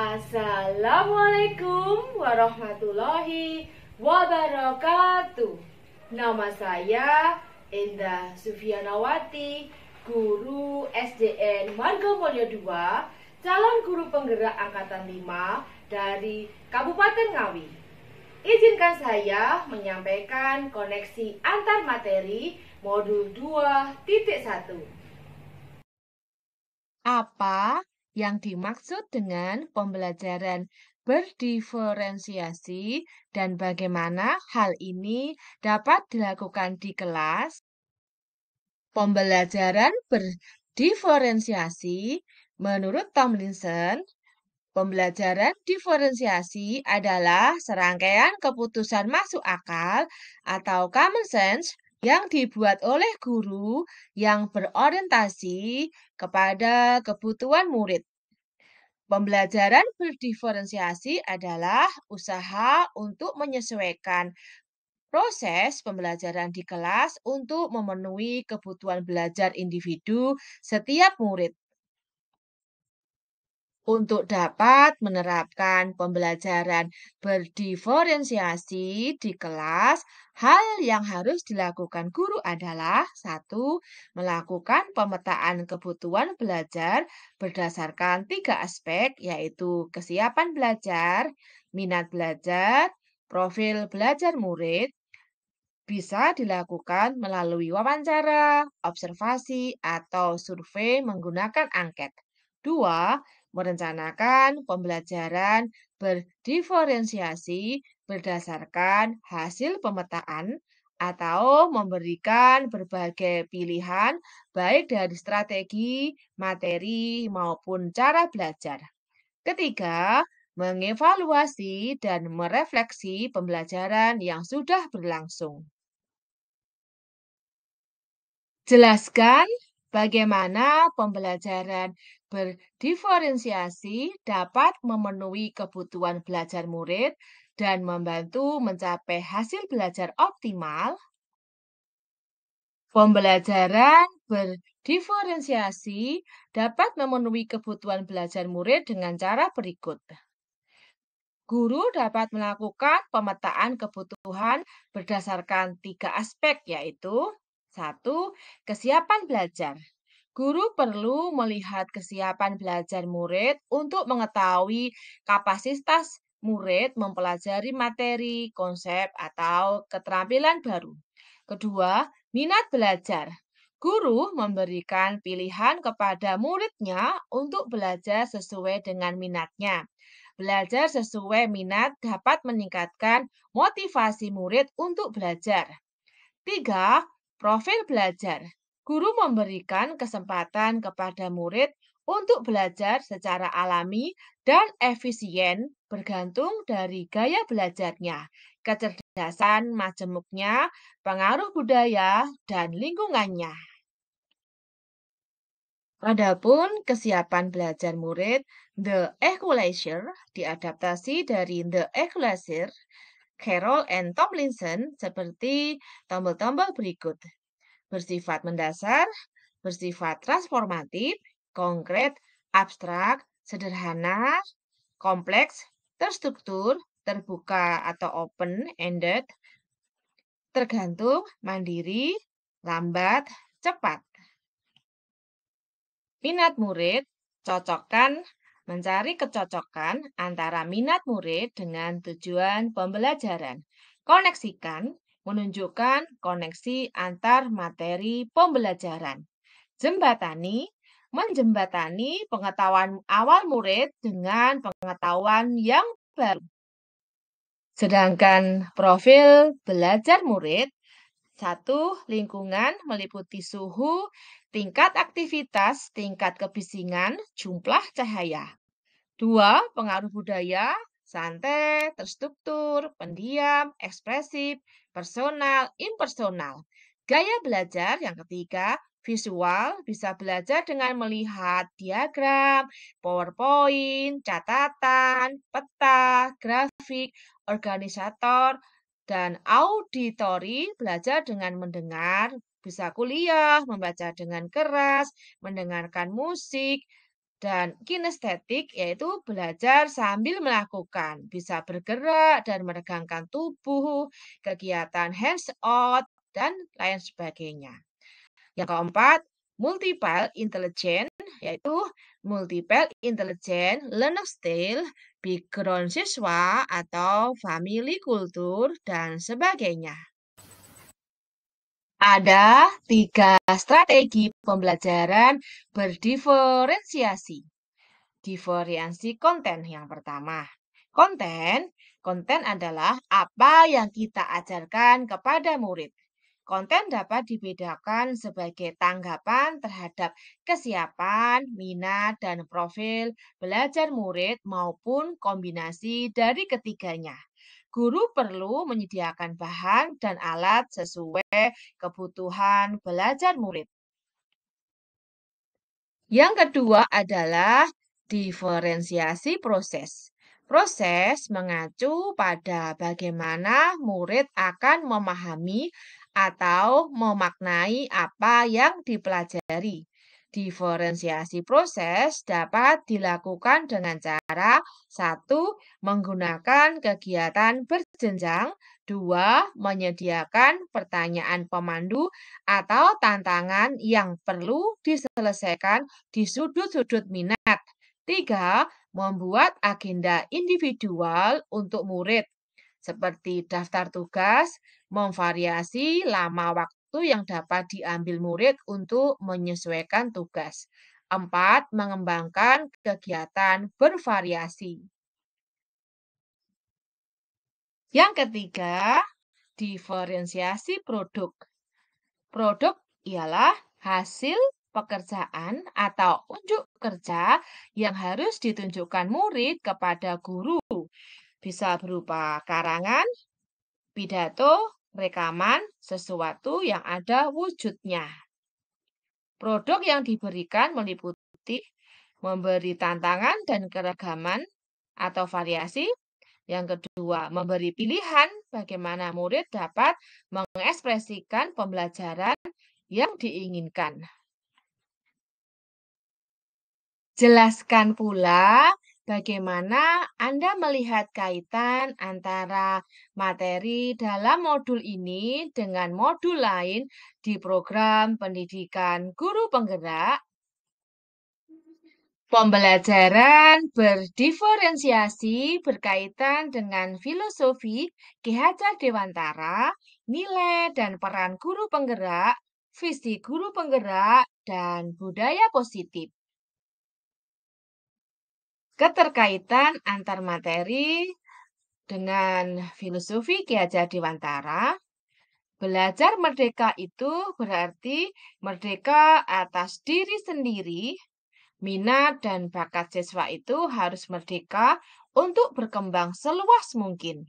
Assalamualaikum warahmatullahi wabarakatuh. Nama saya Endah Sufianawati, guru SDN Margomulyo II, calon guru penggerak angkatan 5 dari Kabupaten Ngawi. Izinkan saya menyampaikan koneksi antar materi modul 2.1. Apa yang dimaksud dengan pembelajaran berdiferensiasi dan bagaimana hal ini dapat dilakukan di kelas? Pembelajaran berdiferensiasi menurut Tomlinson, pembelajaran diferensiasi adalah serangkaian keputusan masuk akal atau common sense yang dibuat oleh guru yang berorientasi kepada kebutuhan murid. Pembelajaran berdiferensiasi adalah usaha untuk menyesuaikan proses pembelajaran di kelas untuk memenuhi kebutuhan belajar individu setiap murid. Untuk dapat menerapkan pembelajaran berdiferensiasi di kelas, hal yang harus dilakukan guru adalah 1. Melakukan pemetaan kebutuhan belajar berdasarkan 3 aspek, yaitu kesiapan belajar, minat belajar, profil belajar murid. Bisa dilakukan melalui wawancara, observasi, atau survei menggunakan angket. 2. Merencanakan pembelajaran berdiferensiasi berdasarkan hasil pemetaan atau memberikan berbagai pilihan baik dari strategi, materi, maupun cara belajar. Ketiga, mengevaluasi dan merefleksi pembelajaran yang sudah berlangsung. Jelaskan bagaimana pembelajaran berdiferensiasi dapat memenuhi kebutuhan belajar murid dan membantu mencapai hasil belajar optimal. Pembelajaran berdiferensiasi dapat memenuhi kebutuhan belajar murid dengan cara berikut. Guru dapat melakukan pemetaan kebutuhan berdasarkan 3 aspek, yaitu 1. Kesiapan belajar. Guru perlu melihat kesiapan belajar murid untuk mengetahui kapasitas murid mempelajari materi, konsep, atau keterampilan baru. Kedua, minat belajar. Guru memberikan pilihan kepada muridnya untuk belajar sesuai dengan minatnya. Belajar sesuai minat dapat meningkatkan motivasi murid untuk belajar. 3. Profil belajar. Guru memberikan kesempatan kepada murid untuk belajar secara alami dan efisien bergantung dari gaya belajarnya, kecerdasan majemuknya, pengaruh budaya, dan lingkungannya. Adapun kesiapan belajar murid, The Equalizer, diadaptasi dari The Equalizer, Carroll and Tomlinson seperti tombol-tombol berikut. Bersifat mendasar, bersifat transformatif, konkret, abstrak, sederhana, kompleks, terstruktur, terbuka atau open-ended, tergantung, mandiri, lambat, cepat. Minat murid, cocokkan, mencari kecocokan antara minat murid dengan tujuan pembelajaran. Koneksikan, menunjukkan koneksi antar materi pembelajaran. Jembatani, menjembatani pengetahuan awal murid dengan pengetahuan yang baru. Sedangkan profil belajar murid, 1. Lingkungan meliputi suhu, tingkat aktivitas, tingkat kebisingan, jumlah cahaya. 2. Pengaruh budaya, santai, terstruktur, pendiam, ekspresif, personal, impersonal. Gaya belajar yang ketiga, visual, bisa belajar dengan melihat diagram, PowerPoint, catatan, peta, grafik, organisator, dan auditori, belajar dengan mendengar, bisa kuliah, membaca dengan keras, mendengarkan musik, Dan kinestetik yaitu belajar sambil melakukan, bisa bergerak dan meregangkan tubuh, kegiatan hands on, dan lain sebagainya. Yang keempat, multiple intelligence, yaitu multiple intelligence learning style, background siswa atau family kultur, dan sebagainya. Ada 3 strategi pembelajaran berdiferensiasi. Diferensiasi konten yang pertama. Konten adalah apa yang kita ajarkan kepada murid. Konten dapat dibedakan sebagai tanggapan terhadap kesiapan, minat, dan profil belajar murid maupun kombinasi dari ketiganya. Guru perlu menyediakan bahan dan alat sesuai kebutuhan belajar murid. Yang kedua adalah diferensiasi proses. Proses mengacu pada bagaimana murid akan memahami atau memaknai apa yang dipelajari. Diferensiasi proses dapat dilakukan dengan cara 1. Menggunakan kegiatan berjenjang, 2. Menyediakan pertanyaan pemandu atau tantangan yang perlu diselesaikan di sudut-sudut minat. 3. Membuat agenda individual untuk murid, seperti daftar tugas, memvariasi lama waktu yang dapat diambil murid untuk menyesuaikan tugas. 4. Mengembangkan kegiatan bervariasi. Yang ketiga, diferensiasi produk. Produk ialah hasil pekerjaan atau unjuk kerja yang harus ditunjukkan murid kepada guru. Bisa berupa karangan, pidato, rekaman, sesuatu yang ada wujudnya. Produk yang diberikan meliputi memberi tantangan dan keragaman atau variasi. Yang kedua, memberi pilihan bagaimana murid dapat mengekspresikan pembelajaran yang diinginkan. Jelaskan pula bagaimana Anda melihat kaitan antara materi dalam modul ini dengan modul lain di program pendidikan guru penggerak. Pembelajaran berdiferensiasi berkaitan dengan filosofi Ki Hajar Dewantara, nilai dan peran guru penggerak, visi guru penggerak, dan budaya positif. Keterkaitan antar materi dengan filosofi Ki Hajar Dewantara. Belajar merdeka itu berarti merdeka atas diri sendiri. Minat dan bakat siswa itu harus merdeka untuk berkembang seluas mungkin.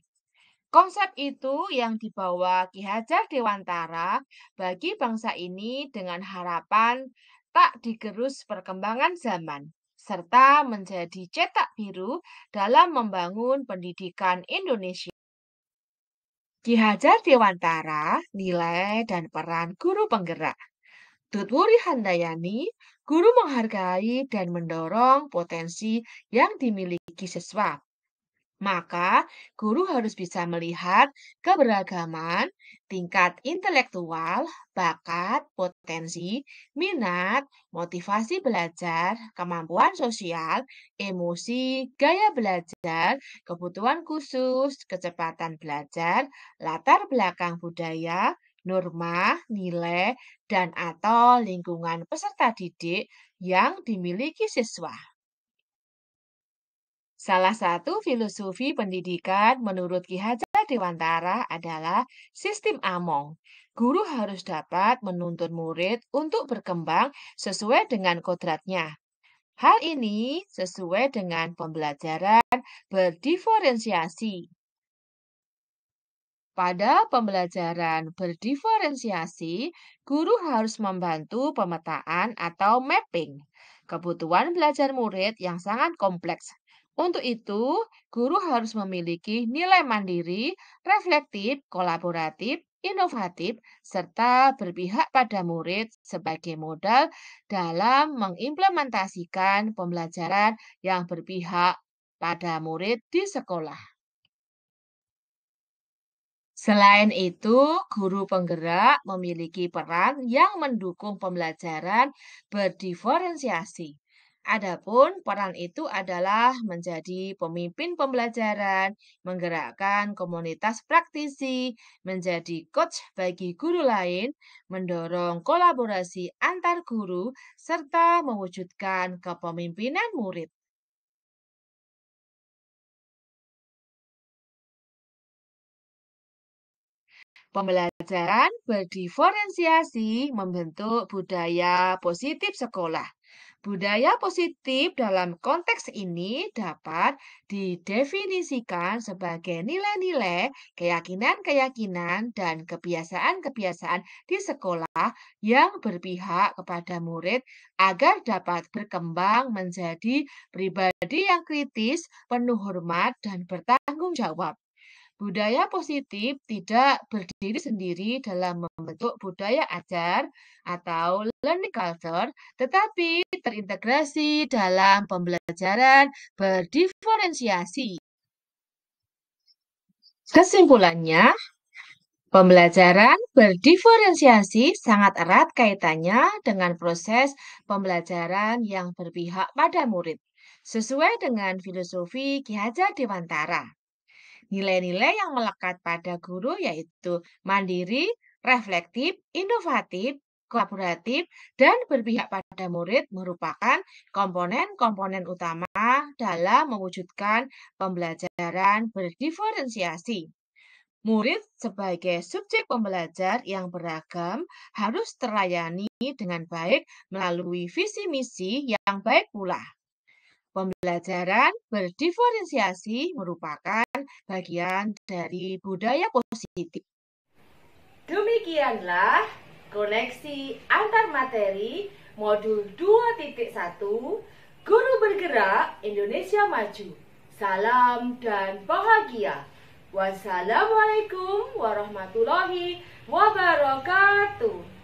Konsep itu yang dibawa Ki Hajar Dewantara bagi bangsa ini dengan harapan tak digerus perkembangan zaman, serta menjadi cetak biru dalam membangun pendidikan Indonesia. Ki Hajar Dewantara, nilai dan peran guru penggerak. Tutwuri Handayani, guru menghargai dan mendorong potensi yang dimiliki siswa. Maka, guru harus bisa melihat keberagaman, tingkat intelektual, bakat, potensi, minat, motivasi belajar, kemampuan sosial, emosi, gaya belajar, kebutuhan khusus, kecepatan belajar, latar belakang budaya, norma, nilai, dan atau lingkungan peserta didik yang dimiliki siswa. Salah satu filosofi pendidikan menurut Ki Hajar Dewantara adalah sistem Among. Guru harus dapat menuntun murid untuk berkembang sesuai dengan kodratnya. Hal ini sesuai dengan pembelajaran berdiferensiasi. Pada pembelajaran berdiferensiasi, guru harus membantu pemetaan atau mapping kebutuhan belajar murid yang sangat kompleks. Untuk itu, guru harus memiliki nilai mandiri, reflektif, kolaboratif, inovatif, serta berpihak pada murid sebagai modal dalam mengimplementasikan pembelajaran yang berpihak pada murid di sekolah. Selain itu, guru penggerak memiliki peran yang mendukung pembelajaran berdiferensiasi. Adapun peran itu adalah menjadi pemimpin pembelajaran, menggerakkan komunitas praktisi, menjadi coach bagi guru lain, mendorong kolaborasi antar guru, serta mewujudkan kepemimpinan murid. Pembelajaran berdiferensiasi membentuk budaya positif sekolah. Budaya positif dalam konteks ini dapat didefinisikan sebagai nilai-nilai, keyakinan-keyakinan, dan kebiasaan-kebiasaan di sekolah yang berpihak kepada murid agar dapat berkembang menjadi pribadi yang kritis, penuh hormat, dan bertanggung jawab. Budaya positif tidak berdiri sendiri dalam membentuk budaya ajar atau learning culture, tetapi terintegrasi dalam pembelajaran berdiferensiasi. Kesimpulannya, pembelajaran berdiferensiasi sangat erat kaitannya dengan proses pembelajaran yang berpihak pada murid, sesuai dengan filosofi Ki Hajar Dewantara. Nilai-nilai yang melekat pada guru yaitu mandiri, reflektif, inovatif, kolaboratif, dan berpihak pada murid merupakan komponen-komponen utama dalam mewujudkan pembelajaran berdiferensiasi. Murid sebagai subjek pembelajar yang beragam harus terlayani dengan baik melalui visi misi yang baik pula. Pembelajaran berdiferensiasi merupakan bagian dari budaya positif. Demikianlah koneksi antar materi modul 2.1 Guru Bergerak Indonesia Maju. Salam dan bahagia. Wassalamualaikum warahmatullahi wabarakatuh.